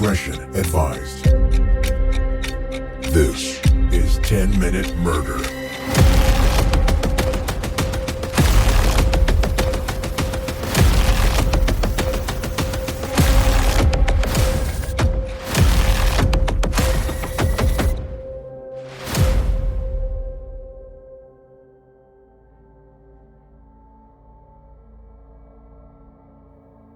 discretion advised. This is 10-Minute Murder.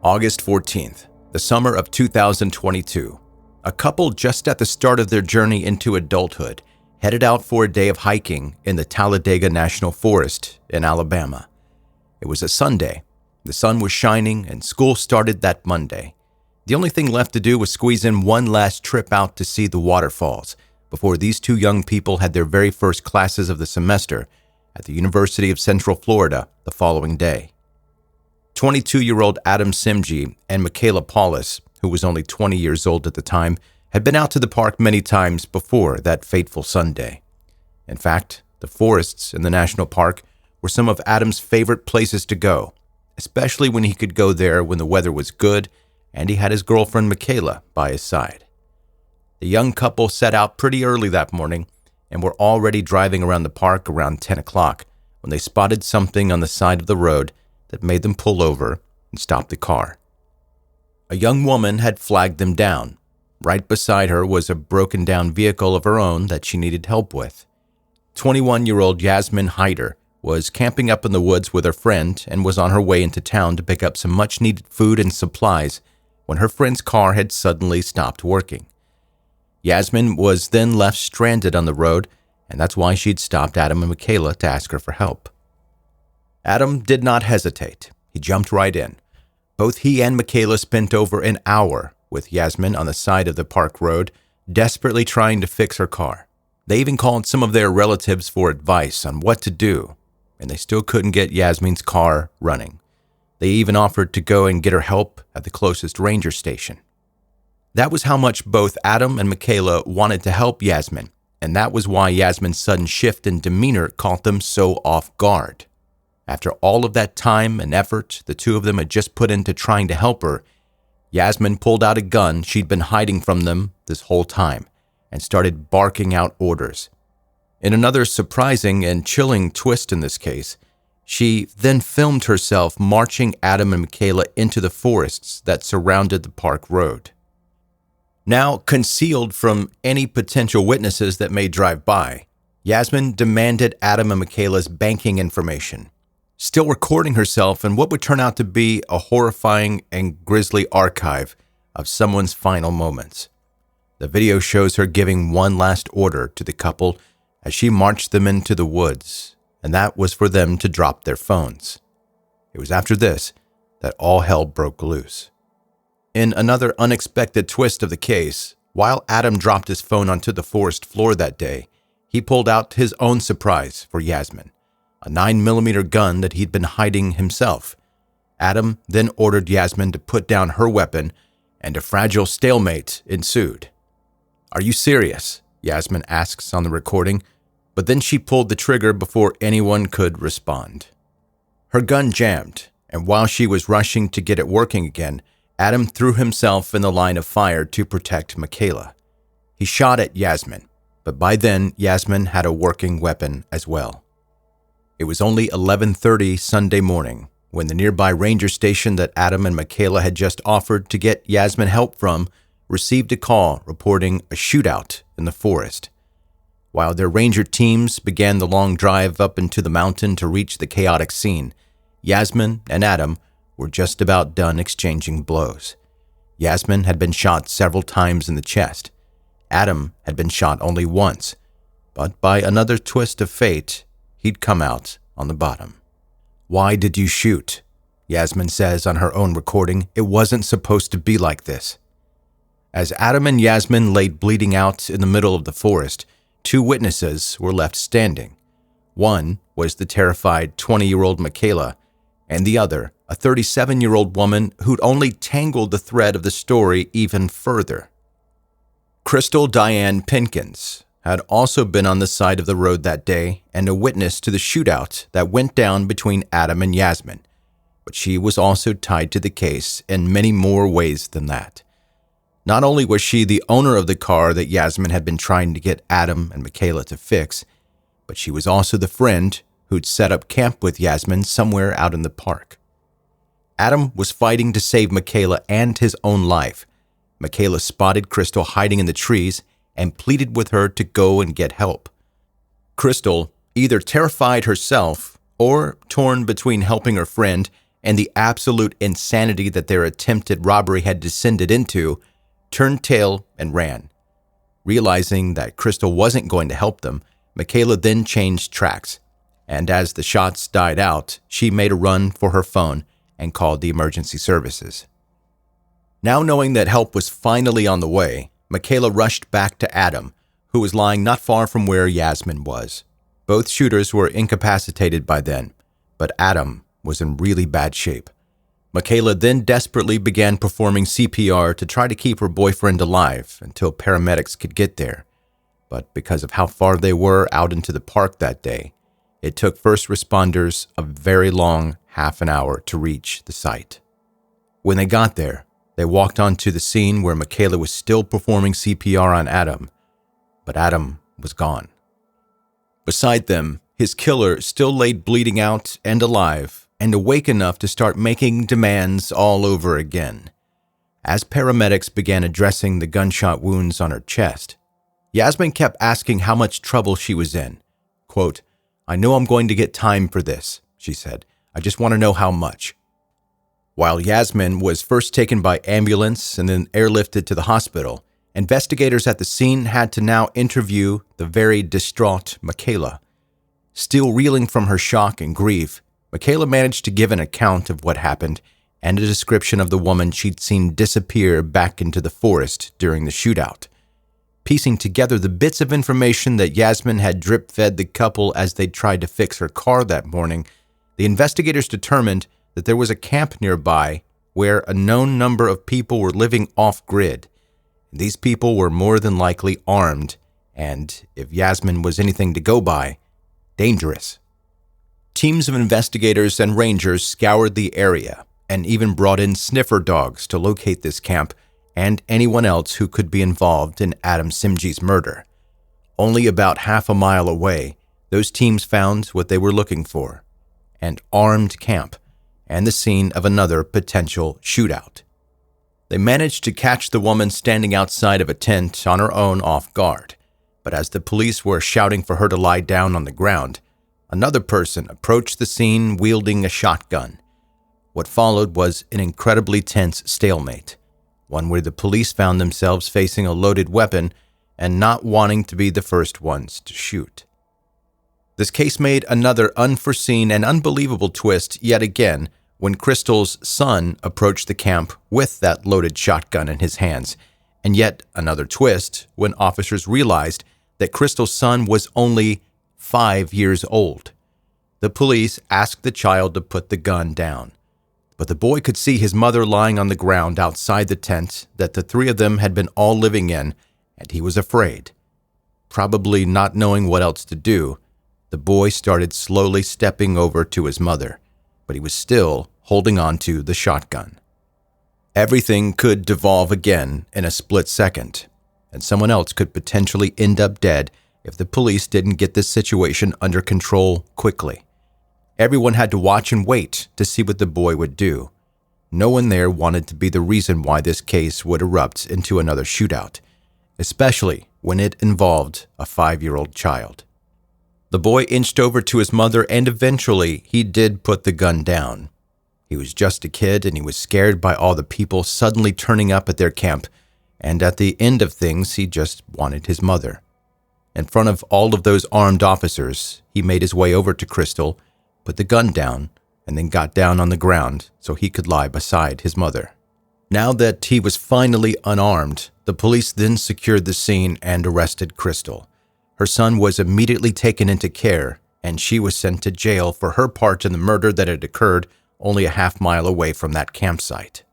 August 14th, the summer of 2022. A couple just at the start of their journey into adulthood headed out for a day of hiking in the Talladega National Forest in Alabama. It was a Sunday. The sun was shining and school started that Monday. The only thing left to do was squeeze in one last trip out to see the waterfalls before these two young people had their very first classes of the semester at the University of Central Florida the following day. 22-year-old Adam Simji and Michaela Paulus, who was only 20 years old at the time, had been out to the park many times before that fateful Sunday. In fact, the forests in the national park were some of Adam's favorite places to go, especially when he could go there when the weather was good and he had his girlfriend Michaela by his side. The young couple set out pretty early that morning and were already driving around the park around 10 o'clock when they spotted something on the side of the road that made them pull over and stop the car. A young woman had flagged them down. Right beside her was a broken-down vehicle of her own that she needed help with. 21-year-old Yasmin Hyder was camping up in the woods with her friend and was on her way into town to pick up some much-needed food and supplies when her friend's car had suddenly stopped working. Yasmin was then left stranded on the road, and that's why she'd stopped Adam and Michaela to ask her for help. Adam did not hesitate. He jumped right in. Both he and Michaela spent over an hour with Yasmin on the side of the park road, desperately trying to fix her car. They even called some of their relatives for advice on what to do, and they still couldn't get Yasmin's car running. They even offered to go and get her help at the closest ranger station. That was how much both Adam and Michaela wanted to help Yasmin, and that was why Yasmin's sudden shift in demeanor caught them so off guard. After all of that time and effort the two of them had just put into trying to help her, Yasmin pulled out a gun she'd been hiding from them this whole time and started barking out orders. In another surprising and chilling twist in this case, she then filmed herself marching Adam and Michaela into the forests that surrounded the park road. Now concealed from any potential witnesses that may drive by, Yasmin demanded Adam and Michaela's banking information, still recording herself in what would turn out to be a horrifying and grisly archive of someone's final moments. The video shows her giving one last order to the couple as she marched them into the woods, and that was for them to drop their phones. It was after this that all hell broke loose. In another unexpected twist of the case, while Adam dropped his phone onto the forest floor that day, he pulled out his own surprise for Yasmin, a 9mm gun that he'd been hiding himself. Adam then ordered Yasmin to put down her weapon, and a fragile stalemate ensued. "Are you serious?" Yasmin asks on the recording, but then she pulled the trigger before anyone could respond. Her gun jammed, and while she was rushing to get it working again, Adam threw himself in the line of fire to protect Michaela. He shot at Yasmin, but by then Yasmin had a working weapon as well. It was only 11:30 Sunday morning when the nearby ranger station that Adam and Michaela had just offered to get Yasmin help from received a call reporting a shootout in the forest. While their ranger teams began the long drive up into the mountain to reach the chaotic scene, Yasmin and Adam were just about done exchanging blows. Yasmin had been shot several times in the chest. Adam had been shot only once, but by another twist of fate, he'd come out on the bottom. "Why did you shoot?" Yasmin says on her own recording. "It wasn't supposed to be like this." As Adam and Yasmin laid bleeding out in the middle of the forest, two witnesses were left standing. One was the terrified 20-year-old Michaela, and the other, a 37-year-old woman who'd only tangled the thread of the story even further. Crystal Diane Pinkins had also been on the side of the road that day and a witness to the shootout that went down between Adam and Yasmin, but she was also tied to the case in many more ways than that. Not only was she the owner of the car that Yasmin had been trying to get Adam and Michaela to fix, but she was also the friend who'd set up camp with Yasmin somewhere out in the park. Adam was fighting to save Michaela and his own life. Michaela spotted Crystal hiding in the trees and pleaded with her to go and get help. Crystal, either terrified herself or torn between helping her friend and the absolute insanity that their attempted robbery had descended into, turned tail and ran. Realizing that Crystal wasn't going to help them, Michaela then changed tracks, and as the shots died out, she made a run for her phone and called the emergency services. Now knowing that help was finally on the way, Michaela rushed back to Adam, who was lying not far from where Yasmin was. Both shooters were incapacitated by then, but Adam was in really bad shape. Michaela then desperately began performing CPR to try to keep her boyfriend alive until paramedics could get there. But because of how far they were out into the park that day, it took first responders a very long half an hour to reach the site. When they got there, they walked onto the scene where Michaela was still performing CPR on Adam, but Adam was gone. Beside them, his killer still laid bleeding out and alive and awake enough to start making demands all over again. As paramedics began addressing the gunshot wounds on her chest, Yasmin kept asking how much trouble she was in. Quote, "I know I'm going to get time for this," she said. "I just want to know how much." While Yasmin was first taken by ambulance and then airlifted to the hospital, investigators at the scene had to now interview the very distraught Michaela. Still reeling from her shock and grief, Michaela managed to give an account of what happened and a description of the woman she'd seen disappear back into the forest during the shootout. Piecing together the bits of information that Yasmin had drip-fed the couple as they tried to fix her car that morning, the investigators determined that there was a camp nearby where a known number of people were living off-grid. These people were more than likely armed and, if Yasmin was anything to go by, dangerous. Teams of investigators and rangers scoured the area and even brought in sniffer dogs to locate this camp and anyone else who could be involved in Adam Simji's murder. Only about half a mile away, those teams found what they were looking for: an armed camp and the scene of another potential shootout. They managed to catch the woman standing outside of a tent on her own off guard, but as the police were shouting for her to lie down on the ground, another person approached the scene wielding a shotgun. What followed was an incredibly tense stalemate, one where the police found themselves facing a loaded weapon and not wanting to be the first ones to shoot. This case made another unforeseen and unbelievable twist yet again when Crystal's son approached the camp with that loaded shotgun in his hands, and yet another twist when officers realized that Crystal's son was only 5 years old. The police asked the child to put the gun down, but the boy could see his mother lying on the ground outside the tent that the three of them had been all living in, and he was afraid. Probably not knowing what else to do, the boy started slowly stepping over to his mother, but he was still holding on to the shotgun. Everything could devolve again in a split second, and someone else could potentially end up dead if the police didn't get this situation under control quickly. Everyone had to watch and wait to see what the boy would do. No one there wanted to be the reason why this case would erupt into another shootout, especially when it involved a 5-year-old child. The boy inched over to his mother, and eventually he did put the gun down. He was just a kid, and he was scared by all the people suddenly turning up at their camp, and at the end of things, he just wanted his mother. In front of all of those armed officers, he made his way over to Crystal, put the gun down, and then got down on the ground so he could lie beside his mother. Now that he was finally unarmed, the police then secured the scene and arrested Crystal. Her son was immediately taken into care, and she was sent to jail for her part in the murder that had occurred only a half-mile away from that campsite.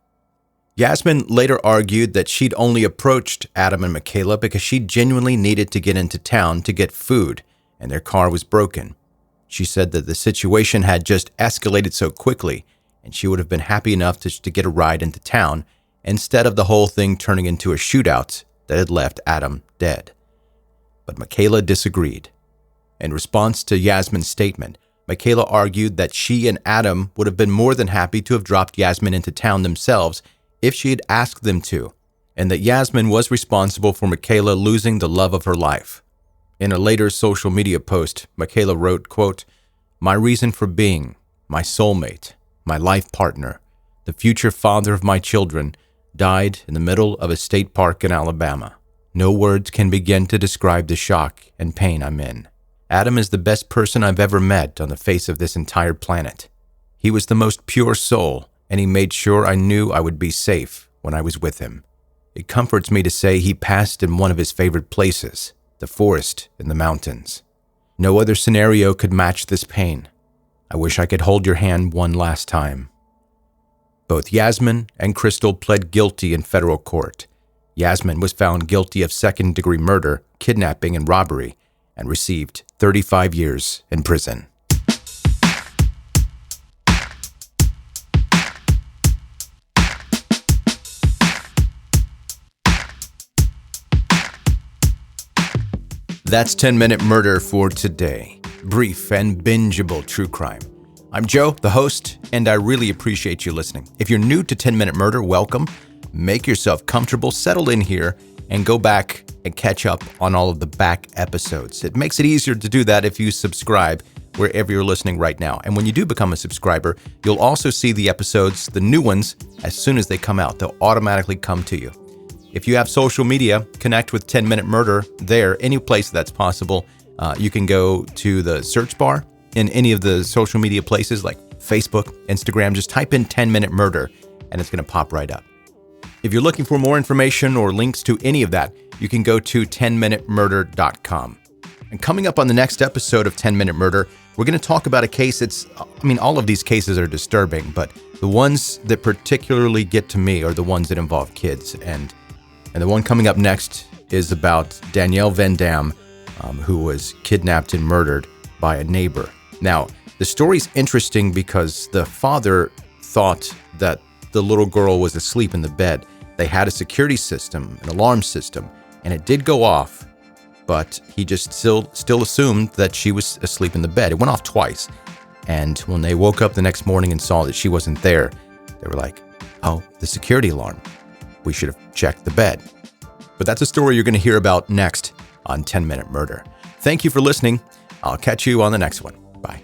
Yasmin later argued that she'd only approached Adam and Michaela because she genuinely needed to get into town to get food, and their car was broken. She said that the situation had just escalated so quickly, and she would have been happy enough to get a ride into town instead of the whole thing turning into a shootout that had left Adam dead. But Michaela disagreed. In response to Yasmin's statement, Michaela argued that she and Adam would have been more than happy to have dropped Yasmin into town themselves if she had asked them to, and that Yasmin was responsible for Michaela losing the love of her life. In a later social media post, Michaela wrote, quote, "My reason for being, my soulmate, my life partner, the future father of my children, died in the middle of a state park in Alabama. No words can begin to describe the shock and pain I'm in. Adam is the best person I've ever met on the face of this entire planet. He was the most pure soul, and he made sure I knew I would be safe when I was with him. It comforts me to say he passed in one of his favorite places, the forest in the mountains. No other scenario could match this pain. I wish I could hold your hand one last time." Both Yasmin and Crystal pled guilty in federal court. Yasmin was found guilty of second-degree murder, kidnapping, and robbery, and received 35 years in prison. That's 10-Minute Murder for today. Brief and bingeable true crime. I'm Joe, the host, and I really appreciate you listening. If you're new to 10-Minute Murder, welcome. Make yourself comfortable, settle in here, and go back and catch up on all of the back episodes. It makes it easier to do that if you subscribe wherever you're listening right now. And when you do become a subscriber, you'll also see the episodes, the new ones, as soon as they come out. They'll automatically come to you. If you have social media, connect with 10-Minute Murder there, any place that's possible. You can go to the search bar in any of the social media places like Facebook, Instagram. Just type in 10-Minute Murder, and it's going to pop right up. If you're looking for more information or links to any of that, you can go to 10minutemurder.com. And coming up on the next episode of 10-Minute Murder, we're going to talk about a case all of these cases are disturbing, but the ones that particularly get to me are the ones that involve kids. And the one coming up next is about Danielle Van Dam, who was kidnapped and murdered by a neighbor. Now, the story's interesting because the father thought that the little girl was asleep in the bed. They had a security system, an alarm system, and it did go off, but he just still assumed that she was asleep in the bed. It went off twice. And when they woke up the next morning and saw that she wasn't there, they were like, "Oh, the security alarm. We should have checked the bed." But that's a story you're going to hear about next on 10-Minute Murder. Thank you for listening. I'll catch you on the next one. Bye.